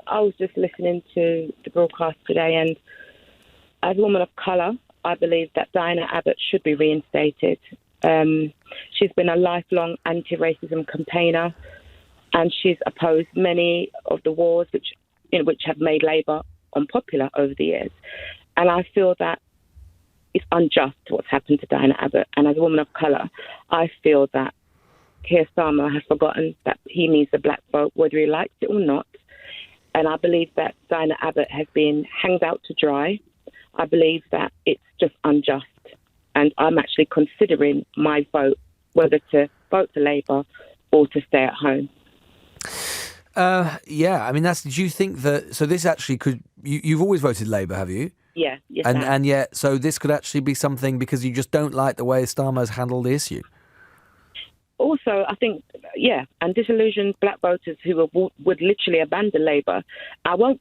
I was just listening to the broadcast today, and as a woman of colour, I believe that Diane Abbott should be reinstated. She's been a lifelong anti-racism campaigner, and she's opposed many of the wars which have made Labour unpopular over the years. And I feel that it's unjust what's happened to Diane Abbott. And as a woman of colour, I feel that Keir Starmer has forgotten that he needs the black vote, whether he likes it or not. And I believe that Diane Abbott has been hanged out to dry. I believe that it's just unjust. And I'm actually considering my vote, whether to vote for Labour or to stay at home. Yeah, I mean, do you think that, so this actually could, you've always voted Labour, have you? Yeah, yes. And yet, so this could actually be something because you just don't like the way Starmer's handled the issue. Also, I think, and disillusioned black voters who would literally abandon Labour.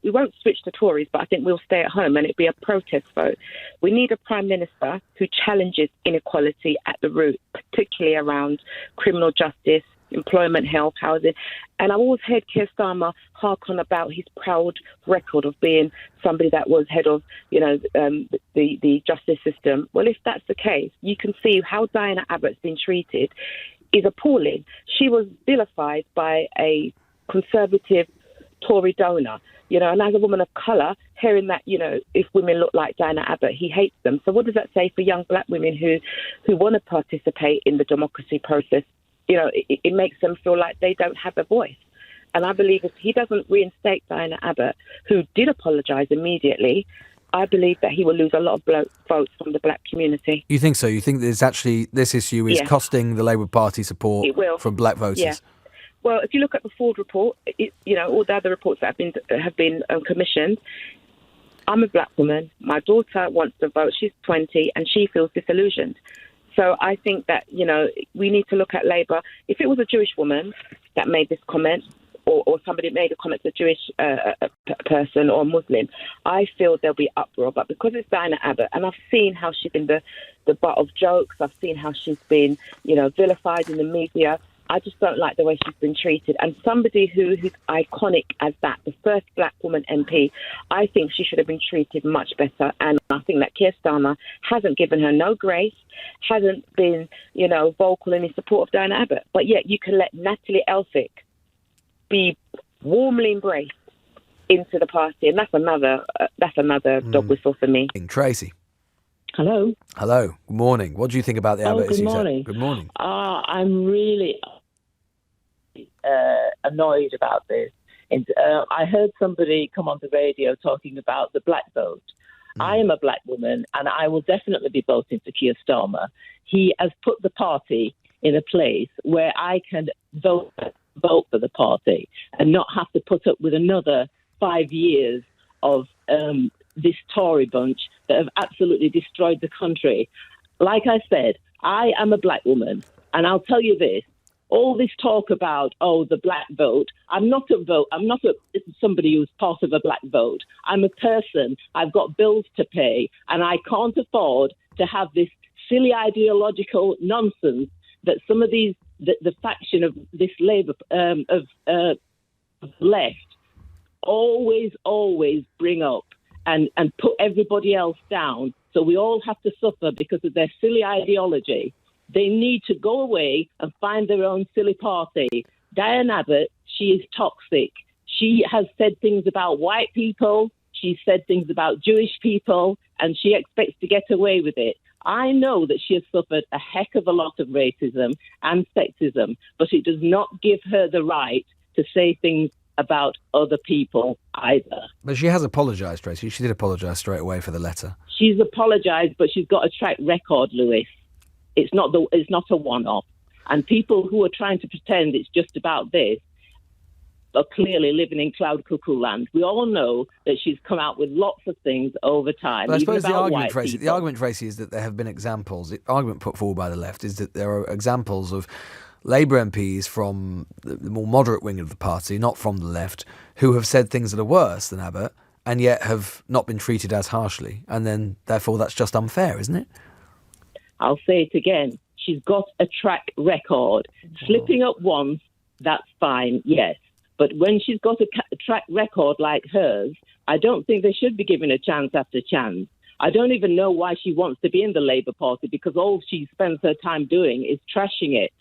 We won't switch to Tories, but I think we'll stay at home and it'll be a protest vote. We need a Prime Minister who challenges inequality at the root, particularly around criminal justice, employment, health, housing. And I've always heard Keir Starmer hark on about his proud record of being somebody that was head of, the justice system. Well, if that's the case, you can see how Diane Abbott's been treated is appalling. She was vilified by a conservative Tory donor, and as a woman of colour, hearing that, if women look like Diana Abbott, he hates them. So what does that say for young black women who want to participate in the democracy process? It makes them feel like they don't have a voice. And I believe if he doesn't reinstate Diana Abbott, who did apologise immediately, I believe that he will lose a lot of votes from the black community. You think so? You think this issue is costing the Labour Party support from black voters? Yeah. Well, if you look at the Ford report, all the other reports that have been commissioned, I'm a black woman. My daughter wants to vote. She's 20 and she feels disillusioned. So I think that, we need to look at Labour. If it was a Jewish woman that made this comment, or somebody made a comment to a Jewish person or Muslim, I feel there'll be uproar. But because it's Diana Abbott, and I've seen how she's been the butt of jokes, I've seen how she's been, vilified in the media, I just don't like the way she's been treated. And somebody who's iconic as that, the first black woman MP, I think she should have been treated much better. And I think that Keir Starmer hasn't given her no grace, hasn't been, vocal in his support of Diana Abbott. But yet you can let Natalie be warmly embraced into the party, and that's another dog whistle for me. Tracey. Hello. Good morning. What do you think about the Abbott issue? Good morning. Good morning. I'm really annoyed about this. And, I heard somebody come on the radio talking about the black vote. I am a black woman, and I will definitely be voting for Keir Starmer. He has put the party in a place where I can vote for the party and not have to put up with another 5 years of this Tory bunch that have absolutely destroyed the country. Like I said, I am a black woman, and I'll tell you this, all this talk about, the black vote, I'm not somebody who's part of a black vote. I'm a person, I've got bills to pay, and I can't afford to have this silly ideological nonsense that some of these, the faction of this Labour, left, always bring up and put everybody else down. So we all have to suffer because of their silly ideology. They need to go away and find their own silly party. Diane Abbott, she is toxic. She has said things about white people. She's said things about Jewish people, and she expects to get away with it. I know that she has suffered a heck of a lot of racism and sexism, but it does not give her the right to say things about other people either. But she has apologised, Tracey. She did apologise straight away for the letter. She's apologised, but she's got a track record, Lewis. It's not a one-off. And people who are trying to pretend it's just about this are clearly living in cloud cuckoo land. We all know that she's come out with lots of things over time. But I suppose the argument, Tracey, is that there have been examples. The argument put forward by the left is that there are examples of Labour MPs from the more moderate wing of the party, not from the left, who have said things that are worse than Abbott and yet have not been treated as harshly. And then, therefore, that's just unfair, isn't it? I'll say it again. She's got a track record. Slipping up once, that's fine, yes. But when she's got a track record like hers, I don't think they should be given a chance after chance. I don't even know why she wants to be in the Labour Party, because all she spends her time doing is trashing it.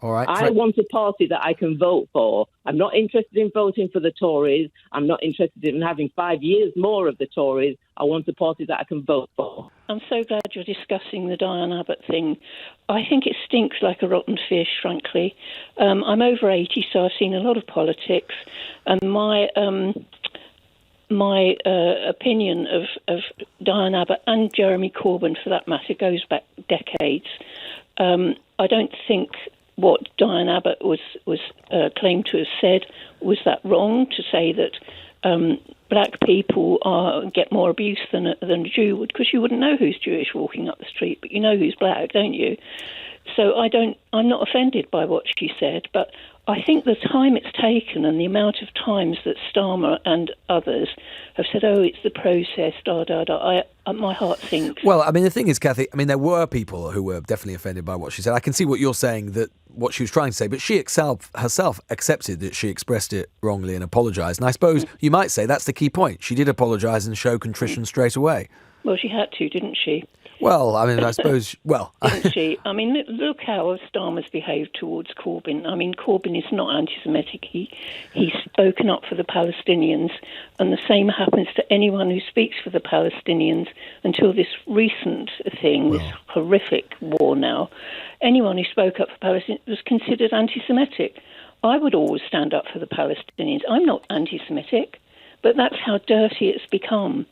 All right. I want a party that I can vote for. I'm not interested in voting for the Tories. I'm not interested in having 5 years more of the Tories. I want a party that I can vote for. I'm so glad you're discussing the Diane Abbott thing. I think it stinks like a rotten fish, frankly. I'm over 80, so I've seen a lot of politics. And my opinion of Diane Abbott and Jeremy Corbyn, for that matter, goes back decades. I don't think what Diane Abbott was claimed to have said was that wrong, to say that black people get more abuse than a Jew would, because you wouldn't know who's Jewish walking up the street, but you know who's black, don't you? So I'm not offended by what she said, but I think the time it's taken and the amount of times that Starmer and others have said, oh, it's the process, my heart sinks. Well, I mean, the thing is, Cathy, I mean, there were people who were definitely offended by what she said. I can see what you're saying, that what she was trying to say, but she herself accepted that she expressed it wrongly and apologised. And I suppose you might say that's the key point. She did apologise and show contrition straight away. Well, she had to, didn't she? Well, I mean, I suppose, Didn't she? I mean, look how Starmer's behaved towards Corbyn. I mean, Corbyn is not anti-Semitic. He's spoken up for the Palestinians, and the same happens to anyone who speaks for the Palestinians until this recent thing, this horrific war now. Anyone who spoke up for Palestinians was considered anti-Semitic. I would always stand up for the Palestinians. I'm not anti-Semitic, but that's how dirty it's become.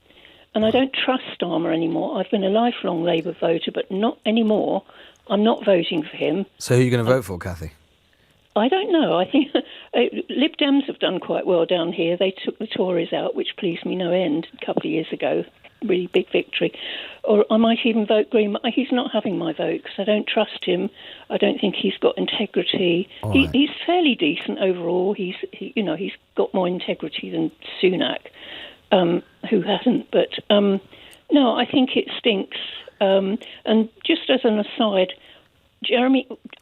And I don't trust Starmer anymore. I've been a lifelong Labour voter, but not anymore. I'm not voting for him. So who are you going to vote for, Cathy? I don't know. I think Lib Dems have done quite well down here. They took the Tories out, which pleased me no end a couple of years ago. Really big victory. Or I might even vote Green. He's not having my vote because I don't trust him. I don't think he's got integrity. Right. He's fairly decent overall. He's got more integrity than Sunak. Who hasn't, but no, I think it stinks. And just as an aside,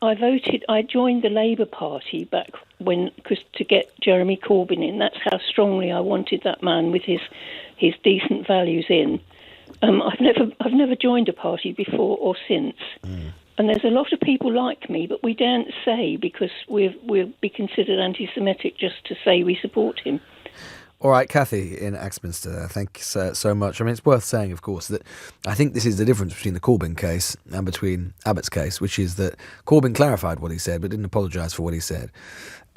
I joined the Labour Party back to get Jeremy Corbyn in. That's how strongly I wanted that man with his decent values in. I've never joined a party before or since. And there's a lot of people like me, but we daren't say, because we'll be considered anti-Semitic just to say we support him. All right, Cathy in Axminster, thanks so much. I mean, it's worth saying, of course, that I think this is the difference between the Corbyn case and between Abbott's case, which is that Corbyn clarified what he said but didn't apologise for what he said,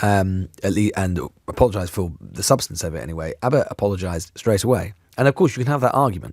and apologised for the substance of it anyway. Abbott apologised straight away. And, of course, you can have that argument.